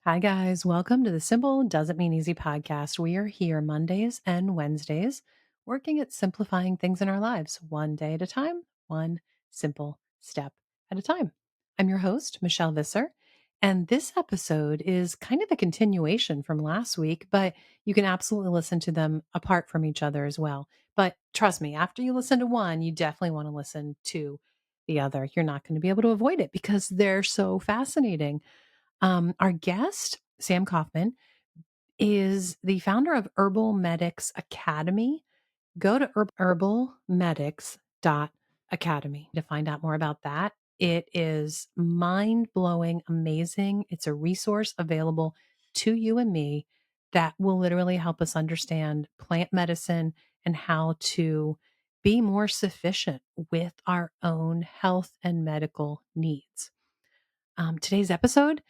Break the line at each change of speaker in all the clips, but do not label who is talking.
Hi, guys. Welcome to the Simple Doesn't Mean Easy podcast. We are here Mondays and Wednesdays working at simplifying things in our lives, one day at a time, one simple step at a time. I'm your host, Michelle Visser. And this episode is kind of a continuation from last week, but you can absolutely listen to them apart from each other as well. But trust me, after you listen to one, you definitely want to listen to the other. You're not going to be able to avoid it because they're so fascinating. Our guest, Sam Coffman, is the founder of Herbal Medics Academy. Go to herbalmedics.academy to find out more about that. It is mind blowing, amazing. It's a resource available to you and me that will literally help us understand plant medicine and how to be more sufficient with our own health and medical needs. Today's episode,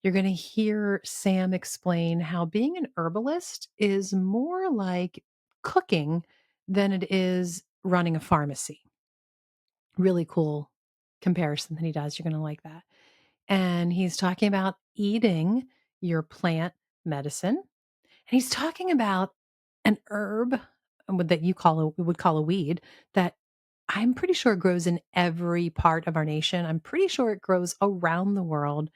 you're going to hear Sam explain how being an herbalist is more like cooking than it is running a pharmacy. Really cool comparison that he does. You're going to like that. And he's talking about eating your plant medicine. And he's talking about an herb that we would call a weed that I'm pretty sure grows in every part of our nation. I'm pretty sure it grows around the world.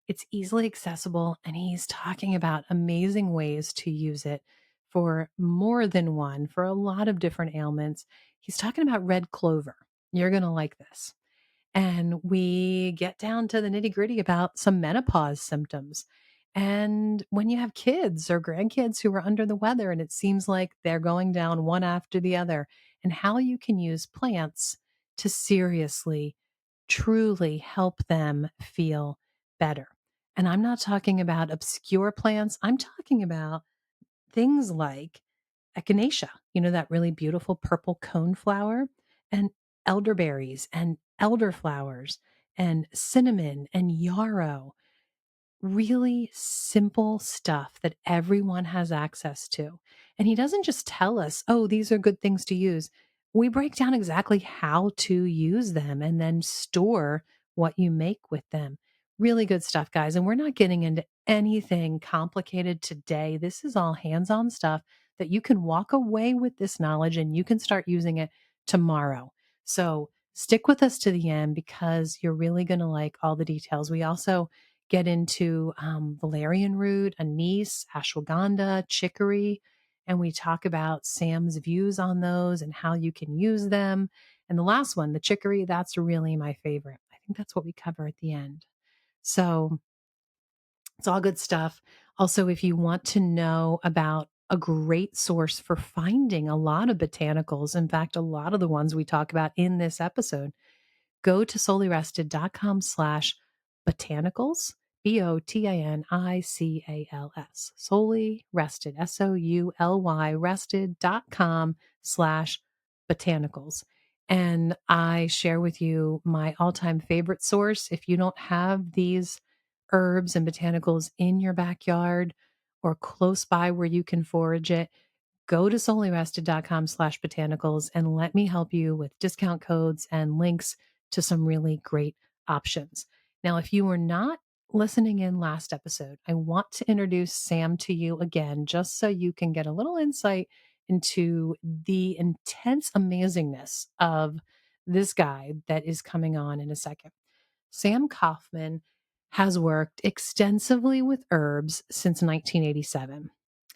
It's easily accessible, and he's talking about amazing ways to use it for more than one, for a lot of different ailments. He's talking about red clover. You're going to like this. And we get down to the nitty gritty about some menopause symptoms. And when you have kids or grandkids who are under the weather and it seems like they're going down one after the other, and how you can use plants to seriously, truly help them feel better. And I'm not talking about obscure plants, I'm talking about things like echinacea, that really beautiful purple cone flower, and elderberries and elderflowers and cinnamon and yarrow. Really simple stuff that everyone has access to. And he doesn't just tell us, oh, these are good things to use. We break down exactly how to use them and then store what you make with them. Really good stuff, guys. And we're not getting into anything complicated today. This is all hands on stuff that you can walk away with this knowledge and you can start using it tomorrow. So stick with us to the end because you're really going to like all the details. We also get into valerian root, anise, ashwagandha, chicory, and we talk about Sam's views on those and how you can use them. And the last one, the chicory, that's really my favorite. I think that's what we cover at the end. So it's all good stuff. Also, if you want to know about a great source for finding a lot of botanicals, in fact, a lot of the ones we talk about in this episode, go to soulyrested.com/botanicals, botanicals, solely rested, SOULY rested.com/botanicals. And I share with you my all-time favorite source. If you don't have these herbs and botanicals in your backyard or close by where you can forage it, go to soulyrested.com/botanicals and let me help you with discount codes and links to some really great options. Now, if you were not listening in last episode, I want to introduce Sam to you again, just so you can get a little insight into the intense amazingness of this guy that is coming on in a second. Sam Coffman has worked extensively with herbs since 1987.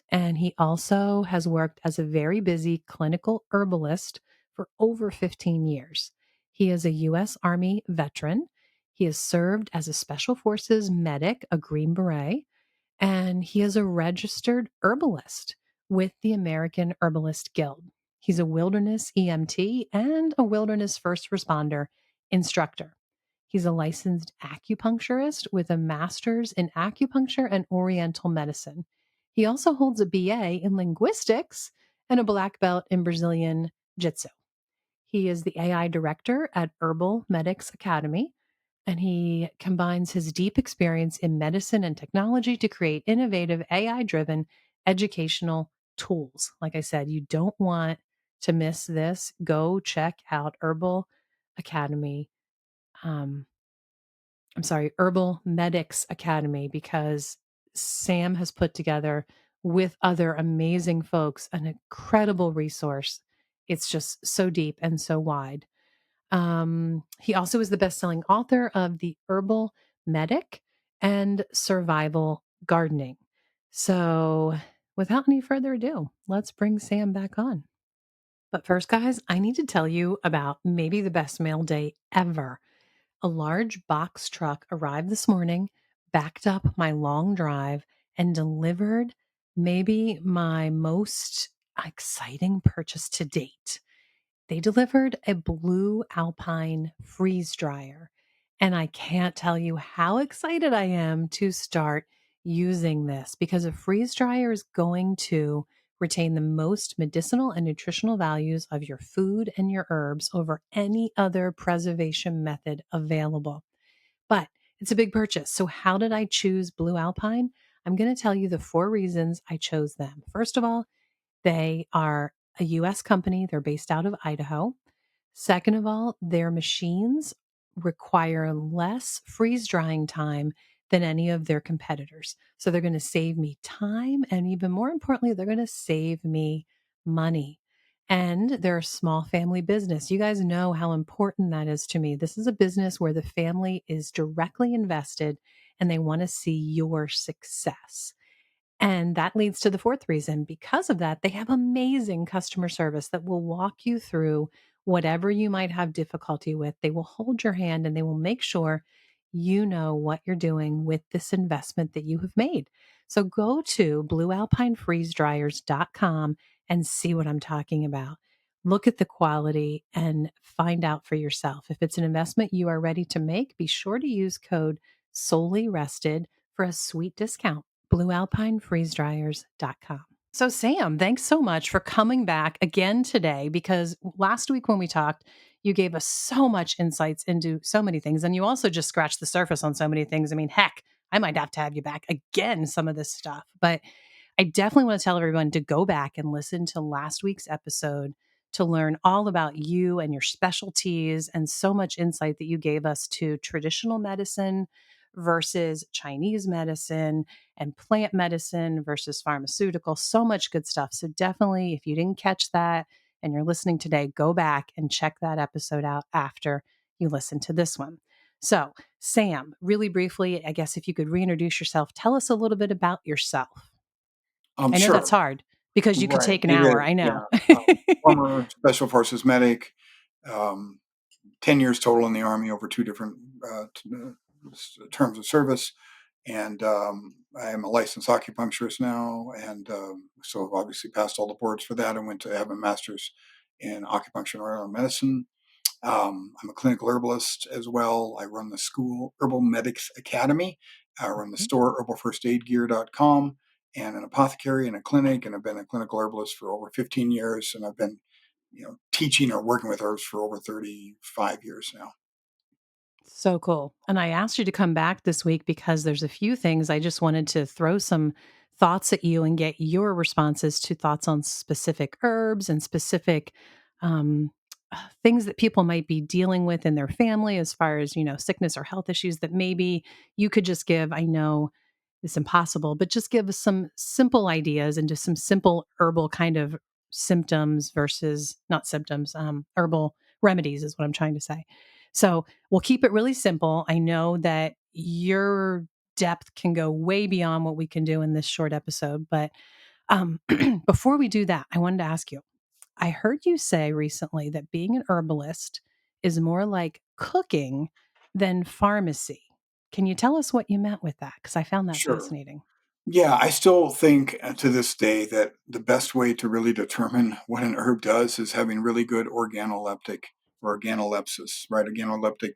And he also has worked as a very busy clinical herbalist for over 15 years. He is a U.S. Army veteran. He has served as a Special Forces medic, a Green Beret, and he is a registered herbalist with the American Herbalist Guild. He's a wilderness EMT and a wilderness first responder instructor. He's a licensed acupuncturist with a master's in acupuncture and oriental medicine. He also holds a BA in linguistics and a black belt in Brazilian Jiu-Jitsu. He is the AI director at Herbal Medics Academy, and he combines his deep experience in medicine and technology to create innovative AI driven educational tools. Like I said, you don't want to miss this. Go check out Herbal Academy. Herbal Medics Academy, because Sam has put together with other amazing folks an incredible resource. It's just so deep and so wide. He also is the best-selling author of The Herbal Medic and Survival Gardening. So, without any further ado, let's bring Sam back on. But first, guys, I need to tell you about maybe the best mail day ever. A large box truck arrived this morning, backed up my long drive, and delivered maybe my most exciting purchase to date. They delivered a blue Alpine freeze dryer. And I can't tell you how excited I am to start using this because a freeze dryer is going to retain the most medicinal and nutritional values of your food and your herbs over any other preservation method available. But it's a big purchase. So, how did I choose Blue Alpine? I'm going to tell you the 4 reasons I chose them. First of all, they are a US company, they're based out of Idaho. Second of all, their machines require less freeze drying time than any of their competitors. So they're going to save me time. And even more importantly, they're going to save me money. And they're a small family business. You guys know how important that is to me. This is a business where the family is directly invested and they want to see your success. And that leads to the fourth reason. Because of that, they have amazing customer service that will walk you through whatever you might have difficulty with. They will hold your hand and they will make sure you know what you're doing with this investment that you have made. So go to bluealpinefreezedryers.com and see what I'm talking about. Look at the quality and find out for yourself. If it's an investment you are ready to make, be sure to use code solely rested for a sweet discount. BlueAlpineFreezeDryers.com. So, Sam, thanks so much for coming back again today because last week when we talked, you gave us so much insights into so many things. And you also just scratched the surface on so many things. I mean, heck, I might have to have you back again, some of this stuff. But I definitely want to tell everyone to go back and listen to last week's episode to learn all about you and your specialties and so much insight that you gave us to traditional medicine versus Chinese medicine and plant medicine versus pharmaceutical. So much good stuff. So, definitely, if you didn't catch that and you're listening today, go back and check that episode out after you listen to this one. So, Sam, really briefly, I guess if you could reintroduce yourself, tell us a little bit about yourself. I know that's
Sure.
hard because you could
Right.
take an
It
hour.
is.
I
Yeah.
know.
Former Special Forces medic, um, 10 years total in the Army over two different terms of service. And I am a licensed acupuncturist now. And so I've obviously passed all the boards for that and went to have a master's in acupuncture and oral medicine. I'm a clinical herbalist as well. I run the school Herbal Medics Academy. I run the
Mhm.
store herbalfirstaidgear.com and an apothecary and a clinic. And I've been a clinical herbalist for over 15 years. And I've been, teaching or working with herbs for over 35 years now.
So cool. And I asked you to come back this week because there's a few things I just wanted to throw some thoughts at you and get your responses to thoughts on specific herbs and specific um, things that people might be dealing with in their family as far as, sickness or health issues that maybe you could just give. I know it's impossible, but just give us some simple ideas into some simple herbal kind of symptoms versus not symptoms, herbal remedies is what I'm trying to say. So we'll keep it really simple. I know that your depth can go way beyond what we can do in this short episode, but before we do that, I wanted to ask you. I heard you say recently that being an herbalist is more like cooking than pharmacy. Can you tell us what you meant with that? Because I found that
Sure.
fascinating.
Yeah, I still think to this day that the best way to really determine what an herb does is having really good organoleptic or organolepsis, right? Organoleptic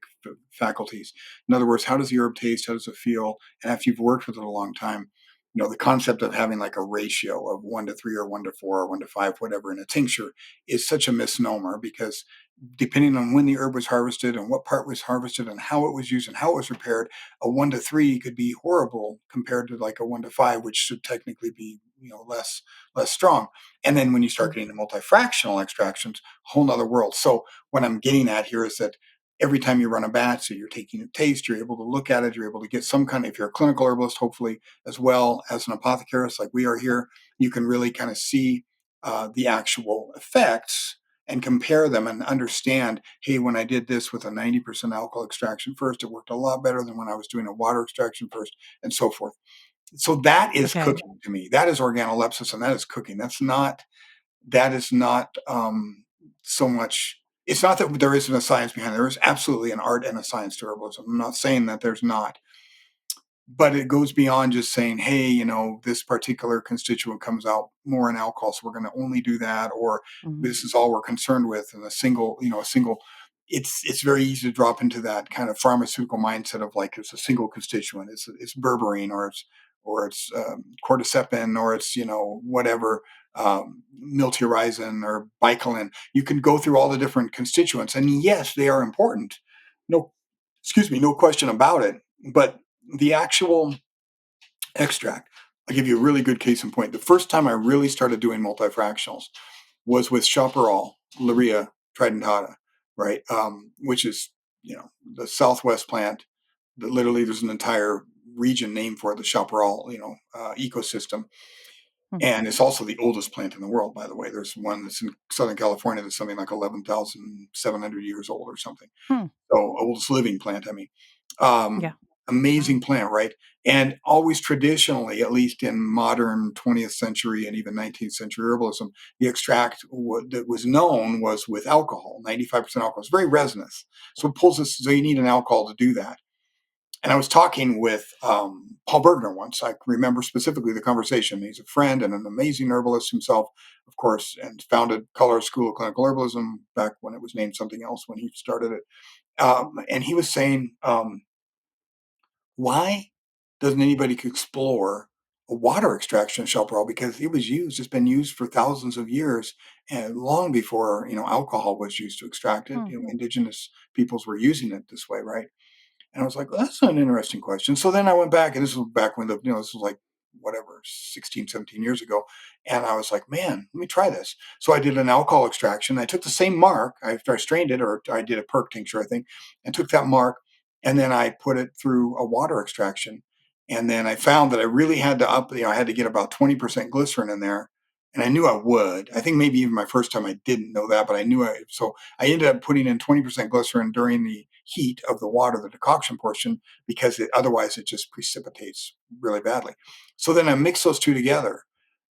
faculties. In other words, how does the herb taste? How does it feel? And after you've worked with it a long time, the concept of having like a ratio of 1 to 3 or 1 to 4 or 1 to 5, whatever, in a tincture is such a misnomer because depending on when the herb was harvested and what part was harvested and how it was used and how it was prepared, a 1 to 3 could be horrible compared to like a 1 to 5, which should technically be less strong. And then when you start
Mm.
getting to multifractional extractions, whole nother world. So what I'm getting at here is that every time you run a batch, so you're taking a taste, you're able to look at it, you're able to get some kind of, if you're a clinical herbalist, hopefully, as well as an apothecarist like we are here, you can really kind of see the actual effects and compare them and understand, hey, when I did this with a 90% alcohol extraction first, it worked a lot better than when I was doing a water extraction first, and so forth. So that is
Okay.
cooking to me. That is organolepsis, and that is cooking. That is not so much. It's not that there isn't a science behind it. There is absolutely an art and a science to herbalism. I'm not saying that there's not, but it goes beyond just saying, hey, this particular constituent comes out more in alcohol, so we're going to only do that, or
Mhm.
this is all we're concerned with, and a single. It's very easy to drop into that kind of pharmaceutical mindset of like it's a single constituent. It's berberine, or it's cordycepin, or it's whatever, miltiorizin or bicolin. You can go through all the different constituents, and yes, they are important. No, excuse me, no question about it. But the actual extract, I'll give you a really good case in point. The first time I really started doing multifractionals was with Chaparral, Luria tridentata, right? Which is, the Southwest plant that literally there's an entire region named for the Chaparral, ecosystem.
Hmm.
And it's also the oldest plant in the world, by the way. There's one that's in Southern California that's something like 11,700 years old or something.
Hmm.
So oldest living plant, I mean.
Yeah.
Um,
Wow.
Amazing plant, right? And always traditionally, at least in modern 20th century and even 19th century herbalism, the extract that was known was with alcohol, 95% alcohol. It's very resinous. So it pulls this, so you need an alcohol to do that. And I was talking with Paul Bergner once. I remember specifically the conversation. He's a friend and an amazing herbalist himself, of course, and founded Colorado School of Clinical Herbalism back when it was named something else when he started it. And he was saying, why doesn't anybody explore a water extraction of chaparral? Because it was used, it's been used for thousands of years, and long before alcohol was used to extract it.
Hmm.
Indigenous peoples were using it this way, right? And I was like, well, that's an interesting question. So then I went back, and this was back when this was like whatever, 16, 17 years ago. And I was like, man, let me try this. So I did an alcohol extraction. I took the same mark after I strained it, or I did a perk tincture, I think, and took that mark, and then I put it through a water extraction. And then I found that I really had to I had to get about 20% glycerin in there. And I knew I would. I think maybe even my first time I didn't know that, but I knew so I ended up putting in 20% glycerin during the heat of the water, the decoction portion, because otherwise it just precipitates really badly. So then I mixed those two together,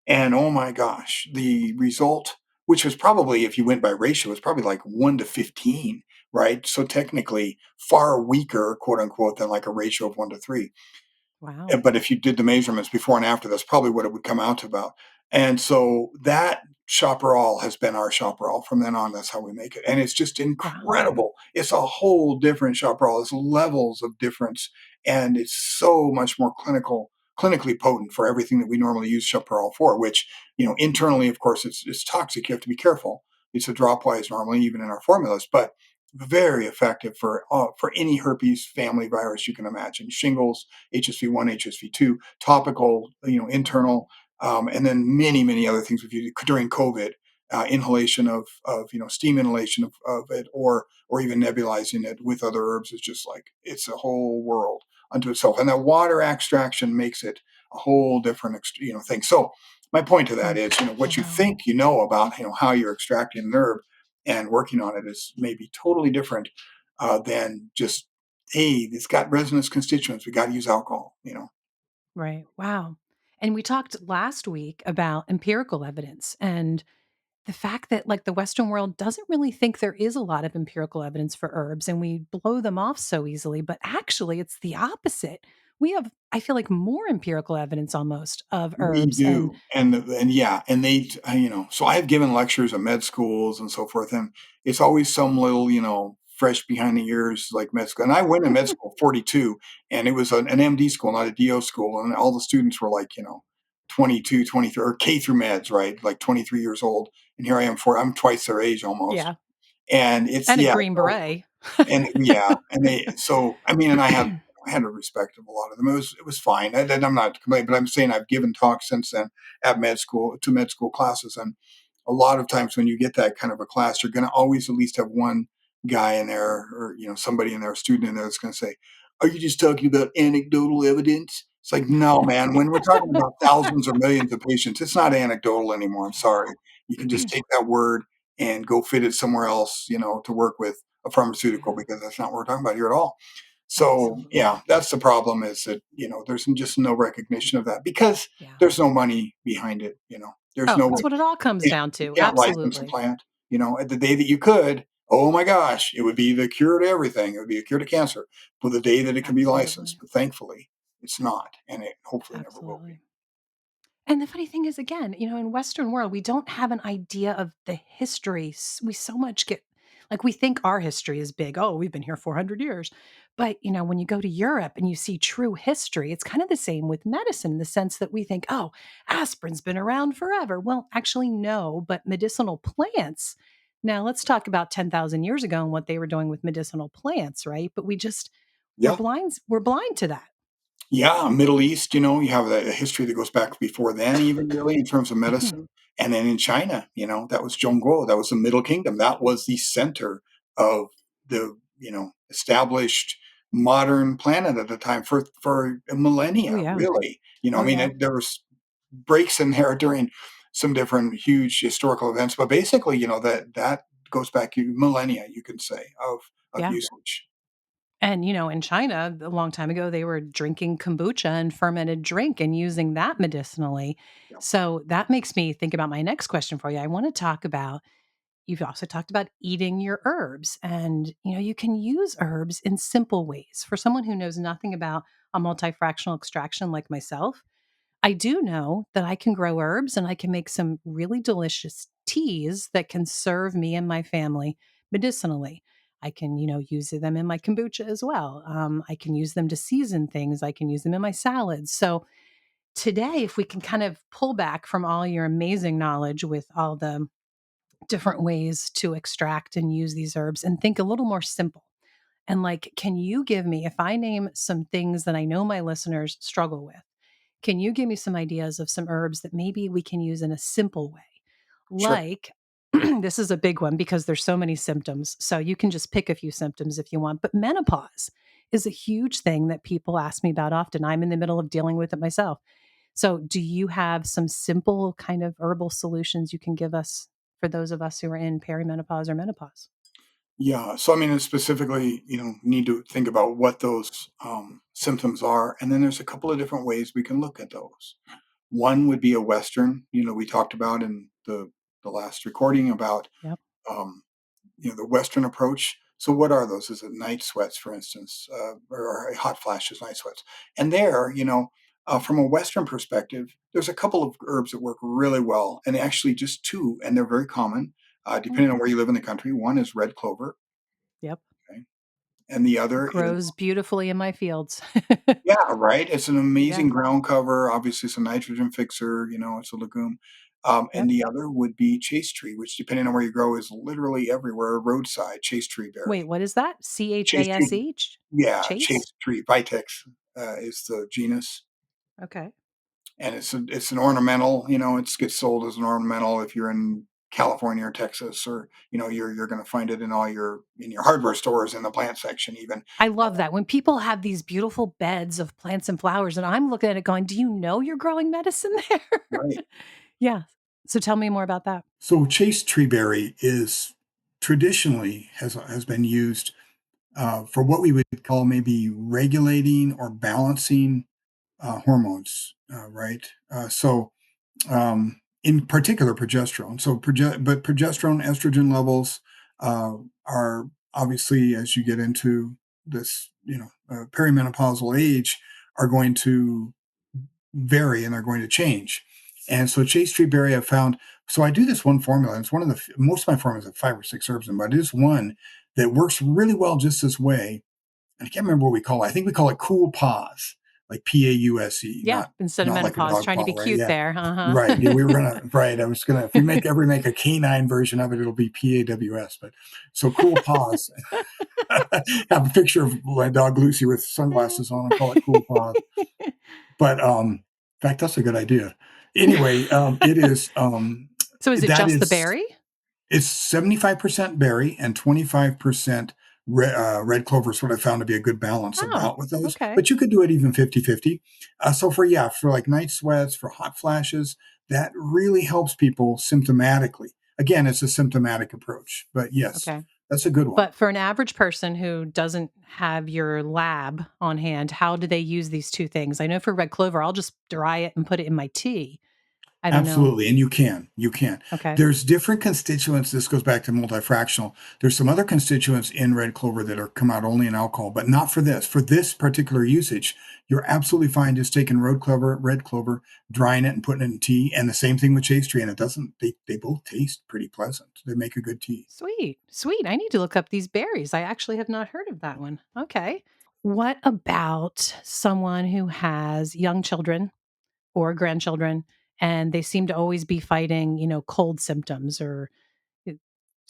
and oh my gosh, the result, which was probably, if you went by ratio, was probably like 1 to 15, right? So technically far weaker, quote unquote, than like a ratio of 1 to 3.
Wow.
But if you did the measurements before and after, that's probably what it would come out to about. And so that chaparral has been our chaparral from then on. That's how we make it, and it's just
Wow.
incredible. It's a whole different chaparral. It's levels of difference, and it's so much more clinically potent for everything that we normally use chaparral for. Which internally, of course, it's toxic. You have to be careful. It's a dropwise normally, even in our formulas, but very effective for any herpes family virus you can imagine. Shingles, HSV1, HSV2, topical, internal, and then many other things we've used during COVID. Inhalation of steam inhalation of it, or even nebulizing it with other herbs is just like it's a whole world unto itself. And that water extraction makes it a whole different thing. So my point to that
Hmm.
is what you
Wow.
think about how you're extracting an herb and working on it is maybe totally different than just, hey, it's got resinous constituents. We got to use alcohol.
Right. Wow. And we talked last week about empirical evidence and the fact that like the Western world doesn't really think there is a lot of empirical evidence for herbs and we blow them off so easily, but actually it's the opposite. We have, I feel like, more empirical evidence almost of
We
herbs and
do, and yeah, and they, so I have given lectures at med schools and so forth, and it's always some little, fresh behind the ears like med school. And I went to med school 42, and it was an MD school, not a DO school, and all the students were like, 22, 23, or K through meds, right, like 23 years old, and here I am, I'm twice their age almost,
yeah,
and it's
and a
yeah,
green
so
beret.
and yeah, and I mean, and I had a respect of a lot of them. It was fine. And I'm not complaining, but I'm saying I've given talks since then at med school classes. And a lot of times when you get that kind of a class, you're going to always at least have one guy in there, or somebody in there, a student in there, that's going to say, "Are you just talking about anecdotal evidence?" It's like, no, man. When we're talking about thousands or millions of patients, it's not anecdotal anymore. I'm sorry. You can just take that word and go fit it somewhere else, to work with a pharmaceutical,
Yeah,
because that's not what we're talking about here at all. So
absolutely.
yeah, that's the problem, is that, there's just no recognition of that, because
Yeah.
there's no money behind it. There's
Oh,
no way.
that's what it all comes down
You
to.
can't license a
Absolutely.
plant. At the day that you could, oh my gosh, it would be the cure to everything. It would be a cure to cancer for the day that it can be licensed.
Absolutely.
But thankfully, it's not, and it hopefully never will be.
Absolutely. And the funny thing is, again, in Western world, we don't have an idea of the history. We so much get like we think our history is big. Oh, we've been here 400 years. But, when you go to Europe and you see true history, it's kind of the same with medicine in the sense that we think, oh, aspirin's been around forever. Well, actually, no, but medicinal plants. Now, let's talk about 10,000 years ago and what they were doing with medicinal plants, right? But
Yeah.
we're blind to that.
Yeah, Middle East, you have a history that goes back before then, even really, in terms of medicine. And then in China, that was Zhongguo, that was the Middle Kingdom. That was the center of the, established modern planet at the time, for
Oh,
millennia,
yeah.
really. I
Oh,
mean,
yeah.
there was breaks in there during some different huge historical events, but basically, that goes back millennia, you can say, of
Yeah.
usage.
And, in China, a long time ago, they were drinking kombucha and fermented drink and using that medicinally.
Yeah,
So that makes me think about my next question for you. I want to talk about, you've also talked about eating your herbs. And, you can use herbs in simple ways. For someone who knows nothing about a multifractional extraction like myself, I do know that I can grow herbs and I can make some really delicious teas that can serve me and my family medicinally. I can, use them in my kombucha as well. I can use them to season things. I can use them in my salads. So today, if we can kind of pull back from all your amazing knowledge with all the different ways to extract and use these herbs and think a little more simple. And like, can you give me, if I name some things that I know my listeners struggle with, can you give me some ideas of some herbs that maybe we can use in a simple way?
sure.
Like, this is a big one because there's so many symptoms. So you can just pick a few symptoms if you want. But menopause is a huge thing that people ask me about often. I'm in the middle of dealing with it myself. So, do you have some simple kind of herbal solutions you can give us for those of us who are in perimenopause or menopause?
Yeah. So, I mean, specifically, need to think about what those symptoms are. And then there's a couple of different ways we can look at those. One would be a Western, we talked about in the last recording about,
Yep.
um, the Western approach. So, what are those? Is it night sweats, for instance, or hot flashes, night sweats? And there, from a Western perspective, there's a couple of herbs that work really well, and actually just two, and they're very common,
Mm,
depending on where you live in the country. One is red clover,
yep.
okay? And the other is,
Grows beautifully in my fields.
yeah, right. It's an
Yeah.
amazing ground cover. Obviously, it's a nitrogen fixer. It's a legume. And
Yep.
the other would be chase tree, which, depending on where you grow, is literally everywhere. Roadside chase tree
Wait,
berry.
what is that?
Chase tree,
Chase?
yeah,
Chase?
chase tree. Vitex is the genus,
Okay.
and it's an ornamental. It gets sold as an ornamental if you're in California or Texas, or you're going to find it in your hardware stores in the plant section even.
I love that. When people have these beautiful beds of plants and flowers, and I'm looking at it going, do you know you're growing medicine there?
Right.
Yeah. So tell me more about that.
So chase treeberry is traditionally has been used for what we would call maybe regulating or balancing hormones, right? In particular, progesterone. But progesterone, estrogen levels are obviously, as you get into this, perimenopausal age, are going to vary and they're going to change. And so chase tree berry, I've found. So I do this one formula. And it's one of the most of my formulas have 5 or 6 herbs in, but it is one that works really well just this way. And I can't remember what we call it. I think we call it cool pause, like Pause,
Yeah. Instead of
not like a
menopause,
dog
trying to
paw,
be
right?
cute
Yeah.
there.
Right. Yeah, we were
Uh-huh.
gonna right. I was gonna, if we ever make a canine version of it, it'll be PAWS. But so cool pause. Have a picture of my dog Lucy with sunglasses on and call it cool pause. But in fact, that's a good idea. Anyway, it is
So is it
that
just the
is
berry?
It's 75% berry and 25% red clover is what I found to be a good balance
Oh,
about with those.
okay.
But you could do it even 50-50. So for like night sweats, for hot flashes, that really helps people symptomatically. Again, it's a symptomatic approach, but yes,
Okay.
that's a good one.
But for an average person who doesn't have your lab on hand, how do they use these 2 things? I know for red clover, I'll just dry it and put it in my tea. I don't know.
Absolutely, and you can.
Okay.
There's different constituents, this goes back to multifractional. There's some other constituents in red clover that are come out only in alcohol, but not for this. For this particular usage, you're absolutely fine just taking red clover, drying it and putting it in tea, and the same thing with chaste tree, and it doesn't they both taste pretty pleasant. They make a good tea.
Sweet, sweet. I need to look up these berries. I actually have not heard of that one. Okay. What about someone who has young children or grandchildren and they seem to always be fighting, cold symptoms or uh,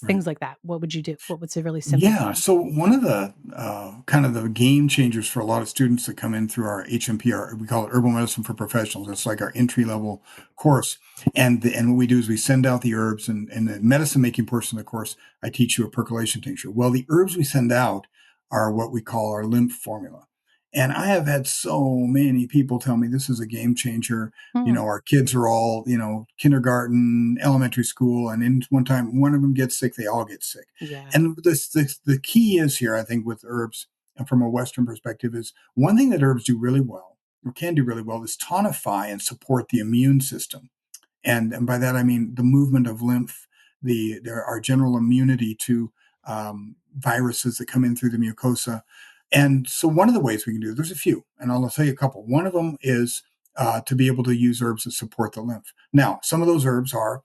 Right.
things like that? What would you do? What would a really simple
Yeah.
thing?
So one of the kind of the game changers for a lot of students that come in through our HMP, we call it Herbal Medicine for Professionals. It's like our entry level course, and what we do is we send out the herbs, and in the medicine making portion of the course, I teach you a percolation tincture. Well, the herbs we send out are what we call our lymph formula. And I have had so many people tell me this is a game changer.
Hmm.
Our kids are all, kindergarten, elementary school, and in one time one of them gets sick, they all get sick.
Yeah.
And the key is here, I think, with herbs, and from a Western perspective, is one thing that herbs do really well, or can do really well, is tonify and support the immune system. And by that I mean the movement of lymph, our general immunity to viruses that come in through the mucosa. And so one of the ways we can do it, there's a few, and I'll tell you a couple. One of them is to be able to use herbs that support the lymph. Now, some of those herbs are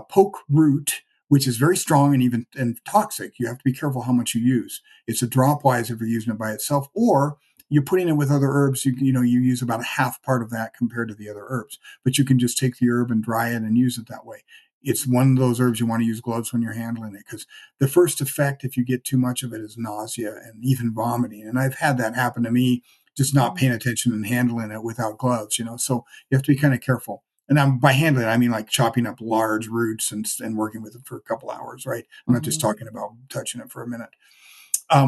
poke root, which is very strong and even and toxic. You have to be careful how much you use. It's a dropwise if you're using it by itself, or you're putting it with other herbs. You use about a half part of that compared to the other herbs, but you can just take the herb and dry it and use it that way. It's one of those herbs you want to use gloves when you're handling it, because the first effect, if you get too much of it, is nausea and even vomiting. And I've had that happen to me, just not
Mm,
paying attention and handling it without gloves. So you have to be kind of careful. And by handling it, I mean like chopping up large roots and working with it for a couple hours, right? I'm not just
mhm,
talking about touching it for a minute.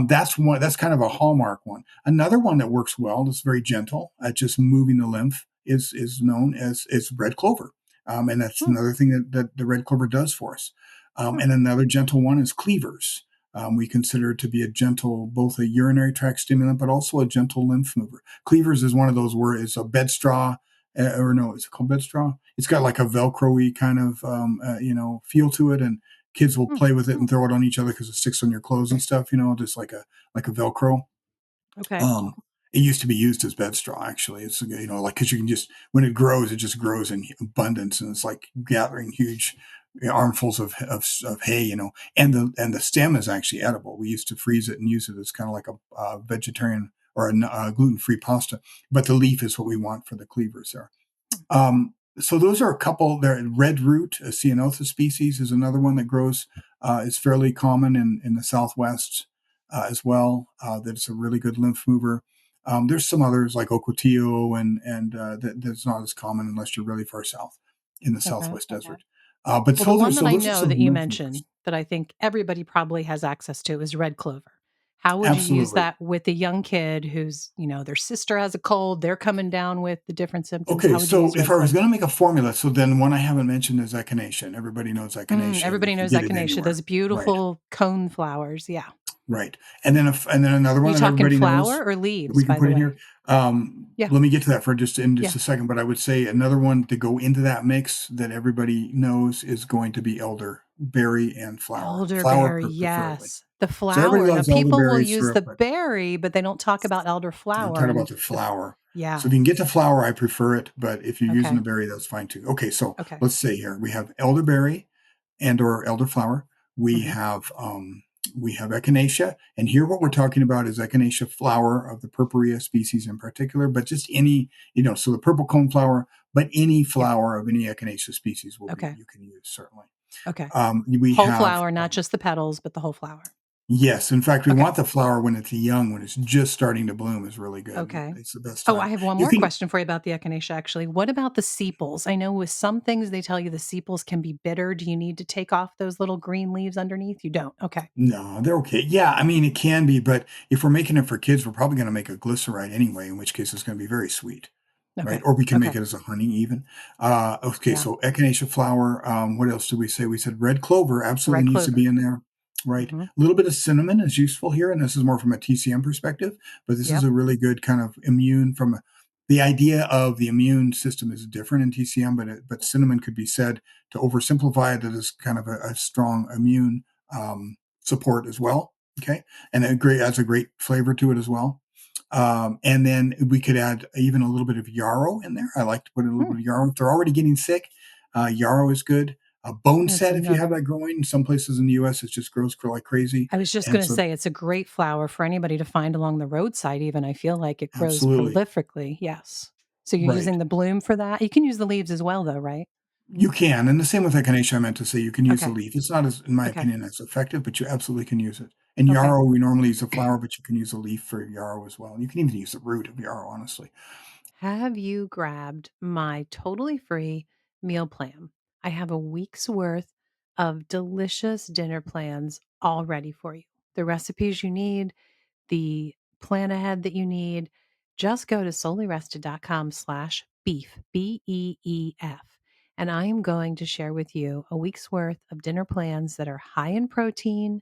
That's one. That's kind of a hallmark one. Another one that works well, that's very gentle at just moving the lymph, is known as is red clover, and that's
mm,
another thing that the red clover does for us.
mm,
And another gentle one is cleavers. We consider it to be a gentle, both a urinary tract stimulant, but also a gentle lymph mover. Cleavers is one of those where it's a bed straw, or no, is it called bed straw? It's got like a Velcro-y kind of feel to it, and kids will
mm.
play with it and throw it on each other because it sticks on your clothes and stuff, just like a Velcro.
Okay.
Um, it used to be used as bed straw, actually. It's like because you can just when it grows, it just grows in abundance, and it's like gathering huge armfuls of hay, and the stem is actually edible. We used to freeze it and use it as kind of like a vegetarian or a gluten free pasta, but the leaf is what we want for the cleavers there.
Mm,
So those are a couple. There, red root, a ceanothus species, is another one that grows. Is fairly common in the Southwest as well. That's a really good lymph mover. There's some others like ocotillo, that's not as common unless you're really far south in the
okay.
Southwest desert. But
Well, the one that
so
I
those are
know
some
that you
lymph
mentioned
movers.
that I think everybody probably has access to is red clover. How would you use
Absolutely.
that with a young kid who's, their sister has a cold, they're coming down with the different symptoms?
Okay,
How would you
so
use
if
red
I was
clover?
going to make a formula, so then one I haven't mentioned is echinacea, and everybody knows echinacea, and you
Everybody
can
knows
get it
echinacea,
anywhere.
those
Right.
beautiful cone flowers. Yeah.
Right. And then another
Are
one
you
that
talking
everybody knows
flower or
that we
leaves,
can
by the
put in
way?
here.
Yeah.
Let me get to that for just
Yeah.
a second, but I would say another one to go into that mix that everybody knows is going to be elderberry and flower. Flower
Elderberry,
preferably.
yes. The
So everybody
flower. Now,
loves
people will
elderberry
use
syrup,
the
but
berry, but they don't talk about
I'm
elderflower
talking about
and
the
the
flower. So
yeah.
if you can get the flower, I prefer it, but if you're using
Okay.
the berry, that's fine too. Okay, so
Okay.
let's say here we have elderberry and or elderflower. We
Mhm.
have um, we have echinacea, and here what we're
Yeah.
talking about is echinacea flower of the purpurea species in particular, but just any, so the purple cone flower, but any
Yeah.
flower of any echinacea species will be
Okay.
you can use certainly.
Okay.
We
Whole
have
flower, not just the petals, but the whole flower.
Yes, in fact, we
Okay.
want the flower when it's young, when it's just starting to bloom is really good.
Okay.
It's the best
Oh, I
time.
have one
You
more
can
question for you about the echinacea, actually. What about the sepals? I know with some things they tell you the sepals can be bitter. Do you need to take off those little green leaves underneath? You don't. Okay.
No, they're okay. Yeah, I mean, it can be, but if we're making it for kids, we're probably gonna make a glyceride anyway, in which case it's gonna be very sweet. Right?
Okay.
Or we can make
Okay.
it as a honey even. Okay,
Yeah.
so echinacea flower, what else did we say? We said red clover absolutely
Red
needs to be
clover.
in there, right?
Hmm.
A little bit of cinnamon is useful here, and this is more from a TCM perspective, but this is
Yep.
a really good kind of immune from the idea of the immune system is different in TCM, but cinnamon could be said to oversimplify it that is kind of a strong immune support as well. Okay, and it great adds a great flavor to it as well. And then we could add even a little bit of yarrow in there. I like to put in a little
Hmm.
bit of yarrow. If they're already getting sick, yarrow is good. A bone
That's
set, if you have that
another.
growing, some places in the US, it just grows like crazy.
I was just
And
going to
so,
say it's a great flower for anybody to find along the roadside, even. I feel like it grows
absolutely.
prolifically. Yes. So you're
Right.
using the bloom for that? You can use the leaves as well, though, right?
You can. And the same with echinacea, I meant to say, you can use the
Okay.
leaf. It's not, as, in my
Okay.
opinion, as effective, but you absolutely can use it. And
Okay.
yarrow, we normally use the flower, but you can use the leaf for yarrow as well. You can even use the root of yarrow, honestly.
Have you grabbed my totally free meal plan? I have a week's worth of delicious dinner plans all ready for you. The recipes you need, the plan ahead that you need, just go to soulyrested.com/beef, BEEF. And I am going to share with you a week's worth of dinner plans that are high in protein,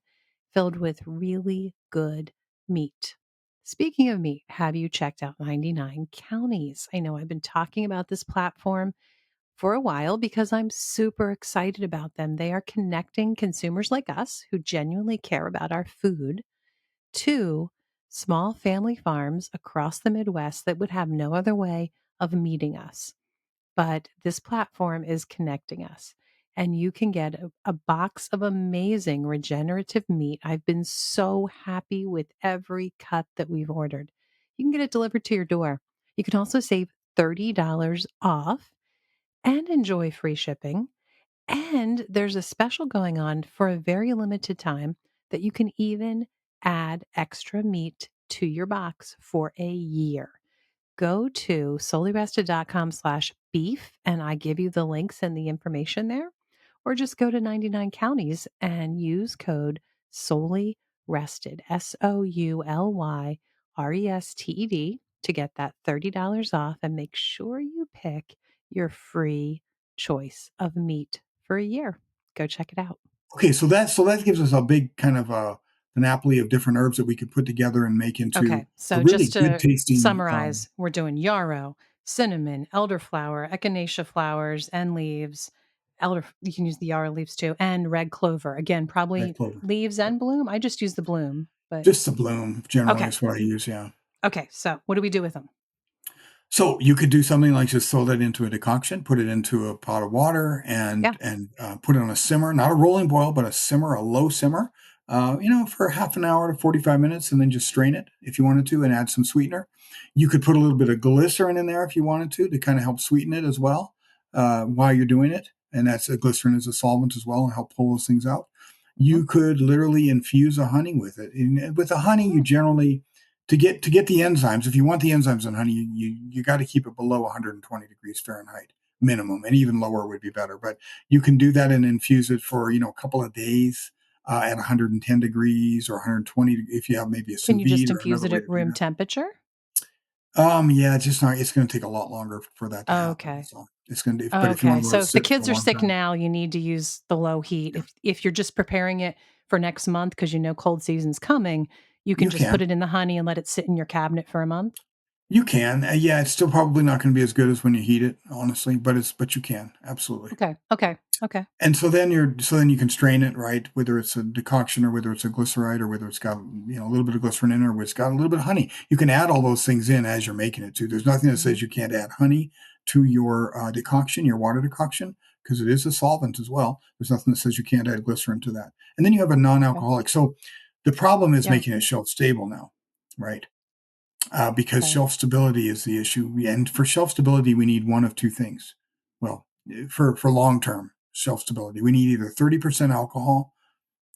filled with really good meat. Speaking of meat, have you checked out 99 Counties? I know I've been talking about this platform for a while because I'm super excited about them. They are connecting consumers like us who genuinely care about our food to small family farms across the Midwest that would have no other way of meeting us. But this platform is connecting us. And you can get a box of amazing regenerative meat. I've been so happy with every cut that we've ordered. You can get it delivered to your door. You can also save $30 off and enjoy free shipping. And there's a special going on for a very limited time that you can even add extra meat to your box for a year. Go to soulyrested.com/beef and I give you the links and the information there. Or just go to 99 counties and use code solely rested, SOULYRESTED, to get that $30 off and make sure you pick your free choice of meat for a year. Go check it out.
Okay, so that gives us a big kind of a panoply of different herbs that we could put together and make into
Okay,
a
so
really
just
good
to
tasting.
summarize, we're doing yarrow, cinnamon, elderflower, echinacea flowers and leaves. You can use the yarrow leaves too, and red clover. Again,
Red
probably
clover.
leaves and bloom. I just use the bloom, but
Just the bloom generally
okay.
is what I use. Yeah.
Okay, so what do we do with them?
So you could do something like just throw that into a decoction, put it into a pot of water,
Yeah.
and put it on a simmer, not a rolling boil, but a simmer, a low simmer. For half an hour to 45 minutes, and then just strain it if you wanted to, and add some sweetener. You could put a little bit of glycerin in there if you wanted to kind of help sweeten it as well while you're doing it. And that's glycerin is a solvent as well and help pull those things out.
Mhm.
You could literally infuse a honey with it. And with the honey, you
Mm,
generally to get the enzymes, if you want the enzymes in honey, you got to keep it below 120 degrees Fahrenheit minimum, and even lower would be better. But you can do that and infuse it for a couple of days at 110 degrees or 120 if you have maybe a
Can
sous
you just
vide or
infuse
another
it
way
at
to do
room
that.
temperature?
Yeah, it's just not. It's going to take a lot longer for that to happen.
Okay.
So it's going to. But if you
Okay.
want to let
So
it
if the
sit for a
kids are
long
sick
time,
now, you need to use the low heat.
yeah,
If you're just preparing it for next month because you know cold season's coming, you can
you
just put
can.
it in the honey and let it sit in your cabinet for a month.
You can. Yeah, it's still probably not going to be as good as when you heat it, honestly. But you can absolutely.
Okay. Okay. Okay.
And so then you can strain it, right? Whether it's a decoction or whether it's a glyceride or whether it's got a little bit of glycerin in it or whether it's got a little bit of honey. You can add all those things in as you're making it too. There's nothing that
Mhm.
says you can't add honey to your decoction, your water decoction, because it is a solvent as well. There's nothing that says you can't add glycerin to that. And then you have a
Okay.
non-alcoholic. So the problem is
Yeah.
making it shelf stable now, right? Because
Okay.
shelf stability is the issue. And for shelf stability, we need one of two things. Well, for long term shelf stability, we need either 30% alcohol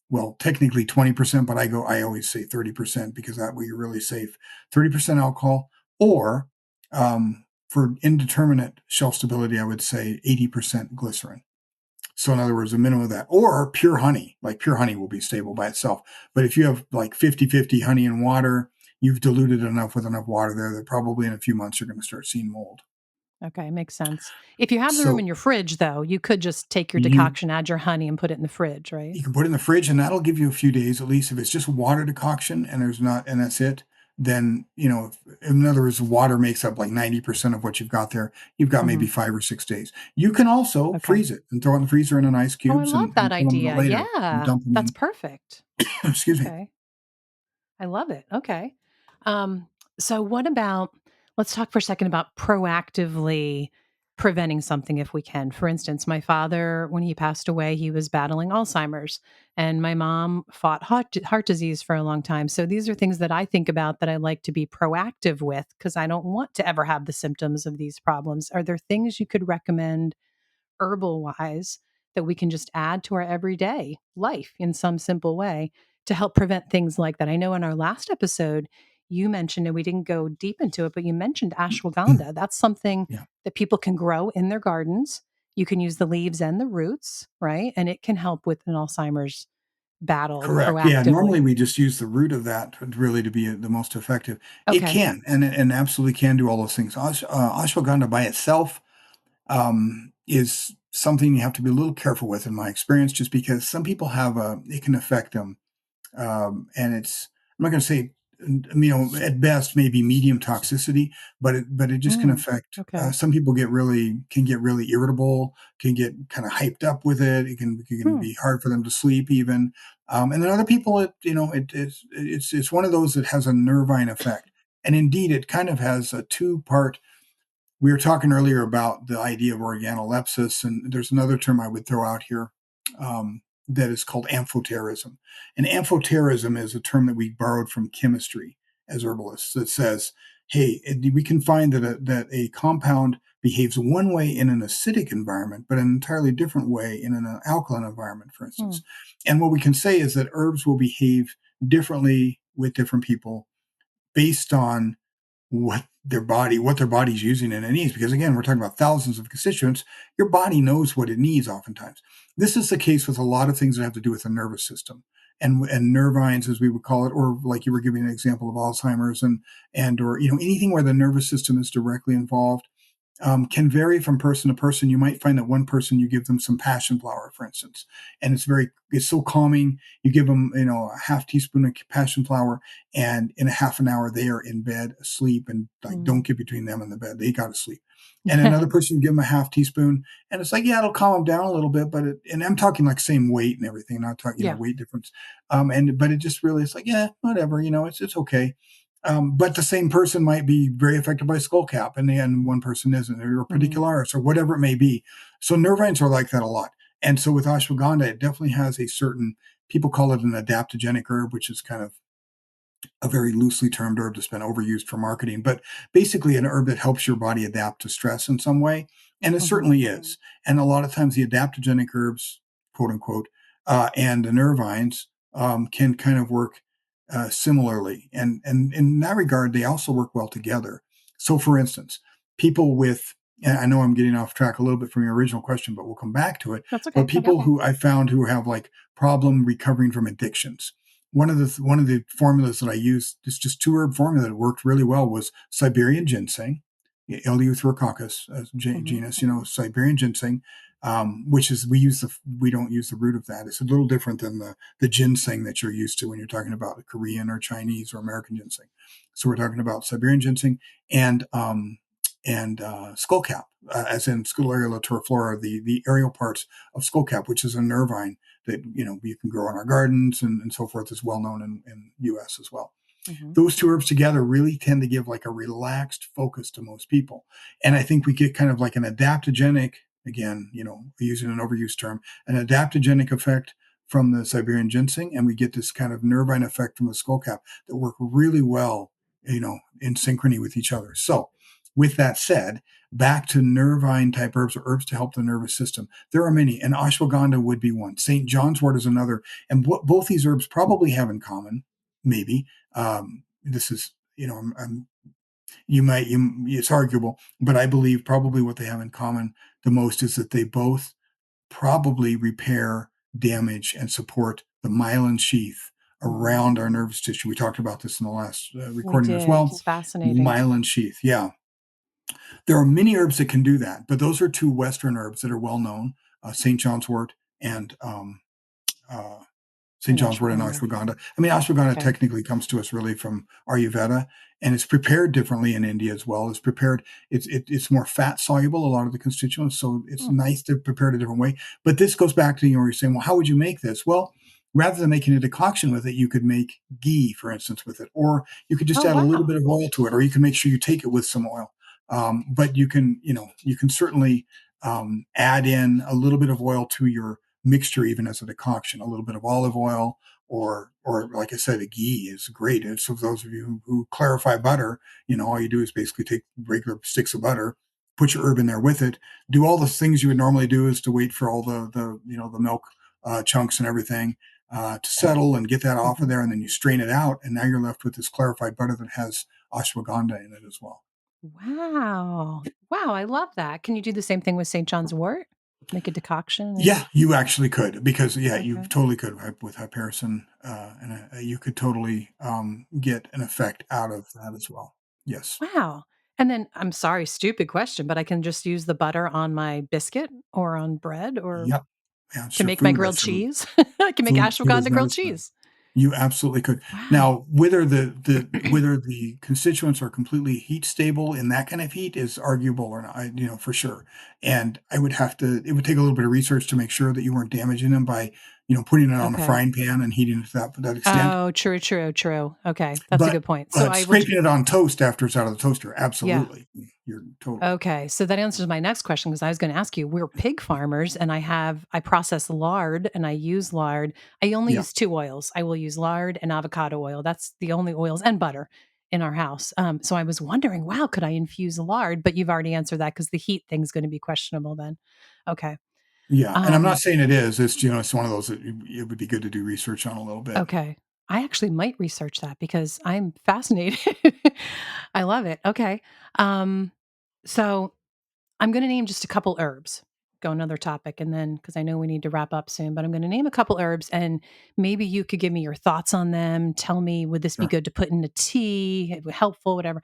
well, technically 20%, but I always say 30% because that way you're really safe. 30% alcohol, or for indeterminate shelf stability, I would say 80% glycerin. So in other words, a minimum of that, or pure honey, like pure honey will be stable by itself. But if you have like 50-50 honey and water, you've diluted enough with enough water there that probably in a few months you're going to start seeing mold.
Okay, makes sense. If you have the room in
So
your fridge, though, you could just take your
you
decoction, add your honey, and put it in the fridge, right?
you can put it in the fridge and that'll give you a few days at least. If it's just water decoction and there's not, and that's it, then, in other words, water makes up like 90% of what you've got there. You've got maybe
Mhm.
5 or 6 days. You can also
Okay.
freeze it and throw it in the freezer in ice
Oh, I
cubes
love that
and pull them out
idea.
later and
Yeah,
dump them
that's
in.
perfect.
Excuse me.
Okay. I love it. Okay. Um, so what about let's talk for a second about proactively preventing something if we can. For instance, my father, when he passed away, he was battling Alzheimer's, and my mom fought heart disease for a long time. So these are things that I think about that I like to be proactive with because I don't want to ever have the symptoms of these problems. Are there things you could recommend herbal wise that we can just add to our everyday life in some simple way to help prevent things like that? I know in our last episode, you mentioned, and we didn't go deep into it, but you mentioned ashwagandha. That's something
Yeah.
that people can grow in their gardens. You can use the leaves and the roots, right? And it can help with an Alzheimer's battle
Correct. Yeah, normally
proactively.
we just use the root of that really to be the most effective. It
Okay.
can, and absolutely can do all those things. Ashwagandha by itself is something you have to be a little careful with, in my experience, just because some people have it can affect them, and it's I'm not going to say at best maybe medium toxicity, but it just can
Mm,
affect.
okay.
Some people can get really irritable, can get kind of hyped up with it. It can
Hmm.
be hard for them to sleep even, and then other people it's one of those that has a nervine effect, and indeed it kind of has a two-part. We were talking earlier about the idea of organolepsis, and there's another term I would throw out here that is called amphoterism. And amphoterism is a term that we borrowed from chemistry as herbalists that says, hey, we can find that a compound behaves one way in an acidic environment, but an entirely different way in an alkaline environment, for
Hmm.
instance. And what we can say is that herbs will behave differently with different people based on what their body's using and it needs, because again we're talking about thousands of constituents. Your body knows what it needs oftentimes. This is the case with a lot of things that have to do with the nervous system and nervines, as we would call it, or like you were giving an example of Alzheimer's, and or anything where the nervous system is directly involved, can vary from person to person. You might find that one person, you give them some passion flower, for instance, and it's so calming. You give them, a half teaspoon of passion flower, and in a half an hour they are in bed asleep, and like don't
Mm.
get between them and the bed. They got to sleep. And another person, you give them a half teaspoon, and it's like, yeah, it'll calm them down a little bit, and I'm talking like same weight and everything, not talking,
Yeah.
weight difference. And but it just really, it's like, yeah, whatever, it's okay. But the same person might be very affected by skullcap, and one person isn't, or
Mm.
pedicularis, or whatever it may be. So nervines are like that a lot. And so with ashwagandha, it definitely has a certain, people call it an adaptogenic herb, which is kind of a very loosely termed herb that's been overused for marketing, but basically an herb that helps your body adapt to stress in some way. And it
Mhm.
certainly is. And a lot of times the adaptogenic herbs, quote unquote, and the nervines can kind of work similarly. And in that regard, they also work well together. So, for instance, people with, and I know I'm getting off track a little bit from your original question, but we'll come back to it.
That's
But
okay.
people who I found who have like problem recovering from addictions, one of the formulas that I used, it's just two herb formula that worked really well, was Siberian ginseng, Eleutherococcus
Mhm.
genus, Siberian ginseng, which is, we don't use the root of that. It's a little different than the ginseng that you're used to when you're talking about Korean or Chinese or American ginseng. So we're talking about Siberian ginseng and skullcap, as in Scleria lateriflora, the aerial parts of skullcap, which is a nervine that you can grow in our gardens and so forth, is well known in U.S. as well.
Mhm.
Those two herbs together really tend to give like a relaxed focus to most people, and I think we get kind of like an adaptogenic, again, using an overused term, an adaptogenic effect from the Siberian ginseng, and we get this kind of nervine effect from the skullcap that work really well, in synchrony with each other. So with that said, back to nervine type herbs or herbs to help the nervous system. There are many, and ashwagandha would be one. St. John's wort is another. And what both these herbs probably have in common, maybe, this is, you might, it's arguable, but I believe probably what they have in common the most is that they both probably repair damage and support the myelin sheath
Mm,
around our nervous tissue. We talked about this in the last
we
recording as
did.
well.
It's fascinating.
Myelin sheath, yeah. There are many herbs that can do that, but those are two Western herbs that are well known: St. John's wort and uh, St.
And
John's wort and
ashwagandha.
ashwagandha. I mean, ashwagandha
Okay.
technically comes to us really from Ayurveda, and it's prepared differently in India as well. It's prepared. It's more fat soluble. A lot of the constituents, so it's
Hmm.
nice to prepare it a different way. But this goes back to where you're saying, well, how would you make this? Well, rather than making a decoction with it, you could make ghee, for instance, with it, or you could just
Oh,
add a little
wow.
bit of oil to it, or you can make sure you take it with some oil. But you can certainly add in a little bit of oil to your mixture, even as a decoction. A little bit of olive oil, or like I said, a ghee is great. And so those of you who clarify butter, all you do is basically take regular sticks of butter, put your herb in there with it, do all the things you would normally do is to wait for all the milk chunks and everything to settle and get that off of
Mhm.
there, and then you strain it out, and now you're left with this clarified butter that has ashwagandha in it as well.
Wow. Wow, I love that. Can you do the same thing with St. John's wort? Make a decoction and
Yeah, you actually could because yeah, you
okay.
totally could with hypericin, and you could totally get an effect out of that as well. Yes.
Wow. And then I'm sorry, stupid question, but I can just use the butter on my biscuit or on bread or
Yep. Yeah, it's
can
your
make my
food.
grilled
That's your
cheese. I can make
food is
ashwagandha grilled
medicine.
cheese.
You absolutely could.
Wow.
Now, whether the constituents are completely heat stable in that kind of heat is arguable or not, for sure. And it would take a little bit of research to make sure that you weren't damaging them by, putting it on a
Okay.
frying pan and heating it to that extent.
Oh, true, true, true. Okay, that's a
But
good point. So
but
I would
scraping it on toast after it's out of the toaster,
yeah.
absolutely. You're totally.
Okay, so that answers my next question because I was gonna ask you, we're pig farmers and I process lard and I use lard. I only
Yeah.
use 2 oils. I will use lard and avocado oil. That's the only oils and butter in our house. So I was wondering, wow, could I infuse lard? But you've already answered that because the heat thing's gonna be questionable then. Okay.
Yeah, and I'm not
Um,
saying it is. It's one of those that it would be good to do research on a little bit.
okay. I actually might research that because I'm fascinated. I love it. Okay. Um, so I'm gonna name just a couple herbs. Go another topic, and then because I know we need to wrap up soon, but I'm gonna name a couple herbs, and maybe you could give me your thoughts on them. Tell me, would this be
Sure.
good to put in a tea? Helpful, whatever.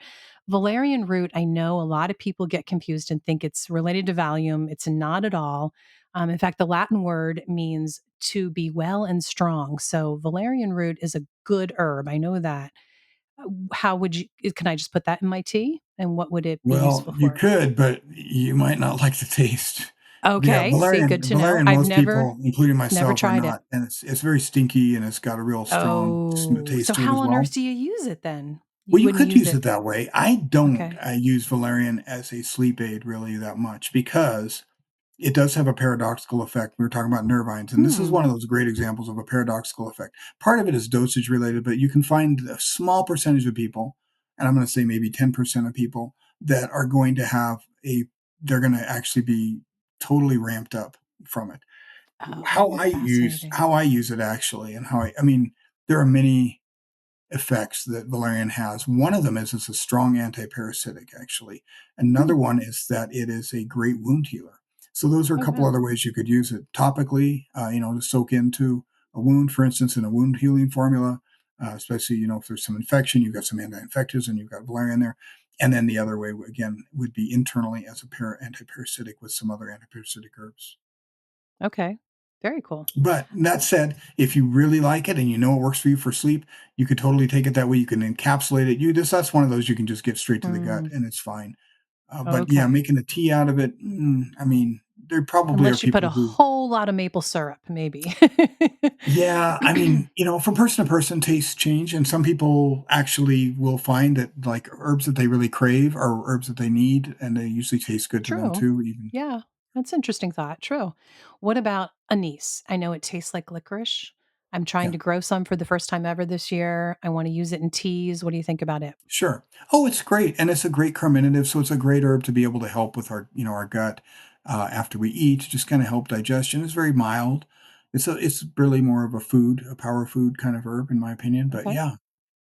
Valerian root, I know a lot of people get confused and think it's related to Valium. It's not at all. In fact, the Latin word means to be well and strong. So valerian root is a good herb. I know that. How would you? Can I just put that in my tea? And what would it be
Well,
useful
you
for?
could, but you might not like the taste. Yeah,
Okay, see,
valerian
good to know.
valerian,
I've
most people, including
never
myself, are
tried it.
not, and it's very stinky, and it's got a real strong
Oh, so
taste to it
how
as
on
well.
earth do you use it then? You
Well, you
wouldn't
could
use
use
it
it that way. I don't,
okay.
use valerian as a sleep aid really that much because it does have a paradoxical effect. We were talking about nervines, and this is
Hmm.
one of those great examples of a paradoxical effect. Part of it is dosage related, but you can find a small percentage of people, and I'm going to say maybe 10% of people, that are going to they're going to actually be totally ramped up from it.
Oh, fascinating.
How I use it actually, and I mean, there are many effects that valerian has. One of them is it's a strong antiparasitic, actually. Another
Hmm.
one is that it is a great wound healer. So those are a
Oh,
couple
wow.
other ways you could use it topically, to soak into a wound, for instance, in a wound healing formula, especially, if there's some infection, you've got some anti-infectives and you've got valerian there. And then the other way, again, would be internally as a antiparasitic with some other antiparasitic herbs.
Okay. Very cool.
But that said, if you really like it and you know it works for you for sleep, you could totally take it that way. You can encapsulate it. That's one of those you can just get straight to the gut
Mm,
and it's fine. But yeah,
okay.
making a tea out of it, I mean, there probably are
Unless you put
people
a
who,
whole lot of maple syrup, maybe.
yeah, I mean, from person to person, tastes change, and some people actually will find that like herbs that they really crave are herbs that they need, and they usually taste good to them
True.
too. Even
Yeah, that's interesting thought. True. What about anise? I know it tastes like licorice. I'm trying
Yeah.
to grow some for the first time ever this year. I want to use it in teas. What do you think about it?
Sure. Oh, it's great, and it's a great carminative, so it's a great herb to be able to help with our, our gut, after we eat, just kinda help digestion. It's very mild. It's really more of a food, a power food kind of herb, in my opinion, but
Okay.
yeah,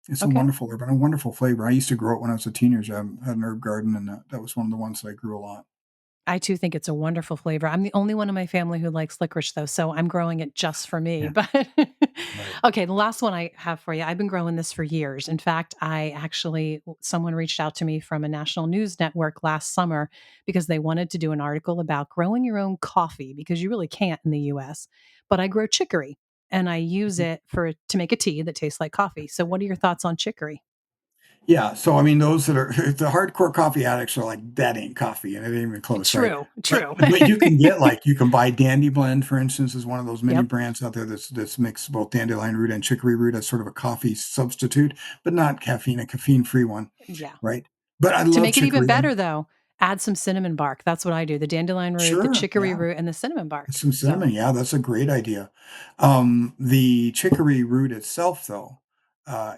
it's a
Okay.
wonderful herb and a wonderful flavor. I used to grow it when I was a teenager. I had an herb garden, and that was one of the ones that I grew a lot.
I too think it's a wonderful flavor. I'm the only one in my family who likes licorice though, so I'm growing it just for me.
Yeah,
But
right.
okay, the last one I have for you. I've been growing this for years. In fact, someone reached out to me from a national news network last summer because they wanted to do an article about growing your own coffee because you really can't in the US. But I grow chicory and I use
Mhm.
it to make a tea that tastes like coffee. So what are your thoughts on chicory?
Yeah, so, I mean, those that are the hardcore coffee addicts are like, "That ain't coffee," and it ain't even close, right?
True,
But
true.
but you can get, like you can buy Dandy Blend, for instance, is one of those mini
Yep.
brands out there that's mixed both dandelion root and chicory root as sort of a coffee substitute, but not caffeine, a caffeine-free one,
Yeah.
right? But I
To
love
make it even
chicory, and
better though, add some cinnamon bark. That's what I do. The dandelion root, the
sure,
chicory
yeah.
root, and the cinnamon bark.
Some
So
cinnamon, yeah, that's a great idea. The chicory root itself, though,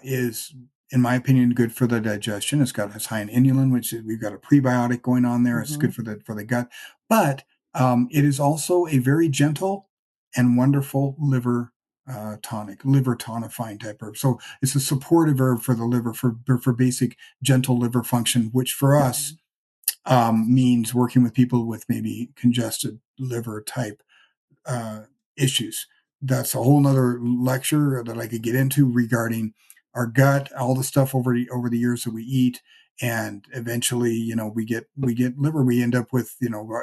is, in my opinion, good for the digestion. It's high in inulin, which we've got a prebiotic going on there. It's
mhm,
good for the gut, but it is also a very gentle and wonderful tonic, liver tonifying type herb. So it's a supportive herb for the liver for basic gentle liver function, which for us
mhm,
means working with people with maybe congested liver type uh, issues. That's a whole nother lecture that I could get into regarding our gut, all the stuff over the years that we eat, and eventually, we get liver. We end up with,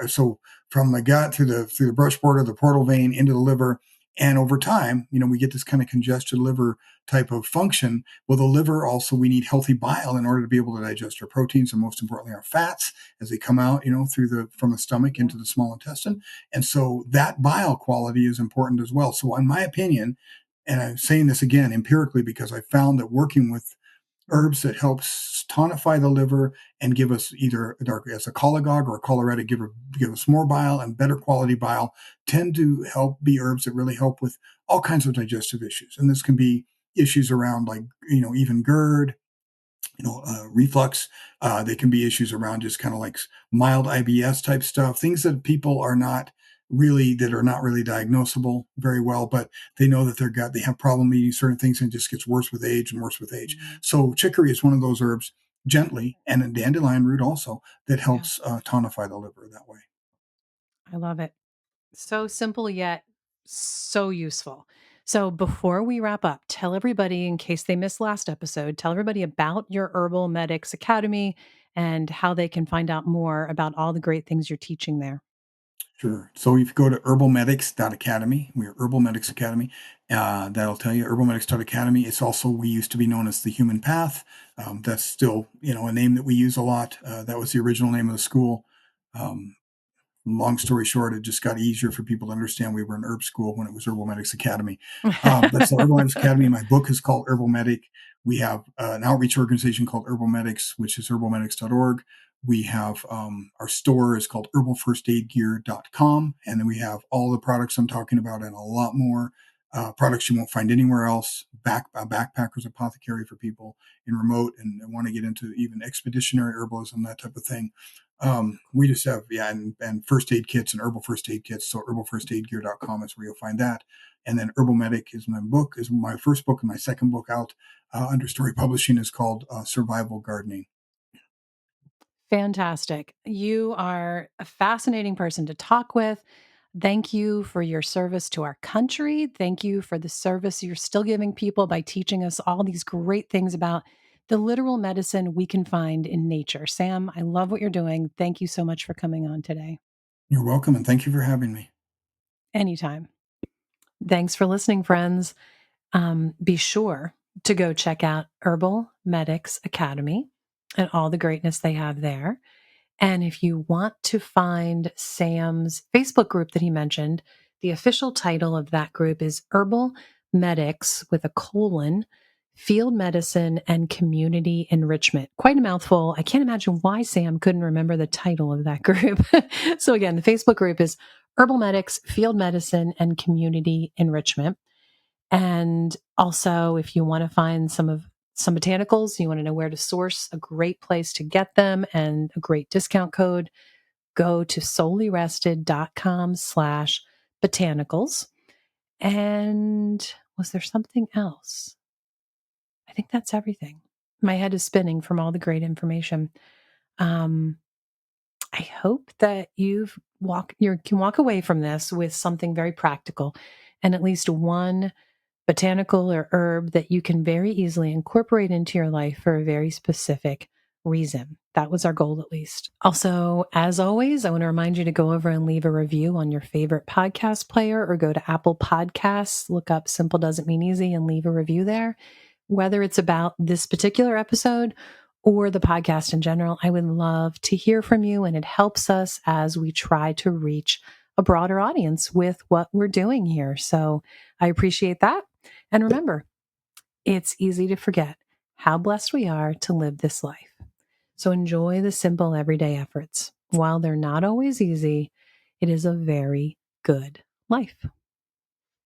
so from the gut through the brush border, the portal vein into the liver, and over time, we get this kind of congested liver type of function. Well, the liver also, we need healthy bile in order to be able to digest our proteins and most importantly our fats as they come out, from the stomach
yeah,
into the small intestine. And so that bile quality is important as well. So, in my opinion, and I'm saying this again empirically because I found that working with herbs that helps tonify the liver and give us either as a cholagogue or a choleretic, give us more bile and better quality bile, tend to help be herbs that really help with all kinds of digestive issues. And this can be issues around like, even GERD, reflux. They can be issues around just kind of like mild IBS type stuff, things that people are not really diagnosable very well, but they know that they have problem eating certain things and it just gets worse with age and worse with age.
mhm,
So chicory is one of those herbs gently, and a dandelion root also, that
yeah.
helps tonify the liver that way.
I love it. So simple yet so useful. So before we wrap up, tell everybody in case they missed last episode, tell everybody about your Herbal Medics Academy and how they can find out more about all the great things you're teaching there.
Sure. So if you go to herbalmedics.academy, we are Herbal Medics Academy. That'll tell you herbalmedics.academy. It's also, we used to be known as the Human Path. That's still, a name that we use a lot. That was the original name of the school. Um, Long story short, it just got easier for people to understand we were an herb school when it was Herbal Medics Academy. That's the Herbal Medics Academy. My book is called Herbal Medic. We have an outreach organization called Herbal Medics, which is herbalmedics.org. We have our store is called herbalfirstaidgear.com. And then we have all the products I'm talking about and a lot more products you won't find anywhere else. A backpacker's apothecary for people in remote and want to get into even expeditionary herbalism, that type of thing. We just have, yeah, and first aid kits and herbal first aid kits. So herbalfirstaidgear.com is where you'll find that. And then Herbal Medic is my first book, and my second book out under Story Publishing is called Survival Gardening.
Fantastic. You are a fascinating person to talk with. Thank you for your service to our country. Thank you for the service you're still giving people by teaching us all these great things about the literal medicine we can find in nature. Sam, I love what you're doing. Thank you so much for coming on today.
You're welcome, and thank you for having me.
Anytime. Thanks for listening, friends. Be sure to go check out Herbal Medics Academy and all the greatness they have there. And if you want to find Sam's Facebook group that he mentioned, the official title of that group is Herbal Medics with a colon, Field Medicine and Community Enrichment. Quite a mouthful. I can't imagine why Sam couldn't remember the title of that group. So again, the Facebook group is Herbal Medics, Field Medicine and Community Enrichment. And also, if you want to find some botanicals, you want to know where to source a great place to get them and a great discount code, go to soulyrested.com/botanicals. And was there something else? I think that's everything. My head is spinning from all the great information. Um, I hope that you can walk away from this with something very practical and at least one botanical or herb that you can very easily incorporate into your life for a very specific reason. That was our goal, at least. Also, as always, I want to remind you to go over and leave a review on your favorite podcast player or go to Apple Podcasts, look up Simple Doesn't Mean Easy and leave a review there. Whether it's about this particular episode or the podcast in general, I would love to hear from you, and it helps us as we try to reach a broader audience with what we're doing here. So I appreciate that. And remember, it's easy to forget how blessed we are to live this life. So enjoy the simple everyday efforts. While they're not always easy, it is a very good life.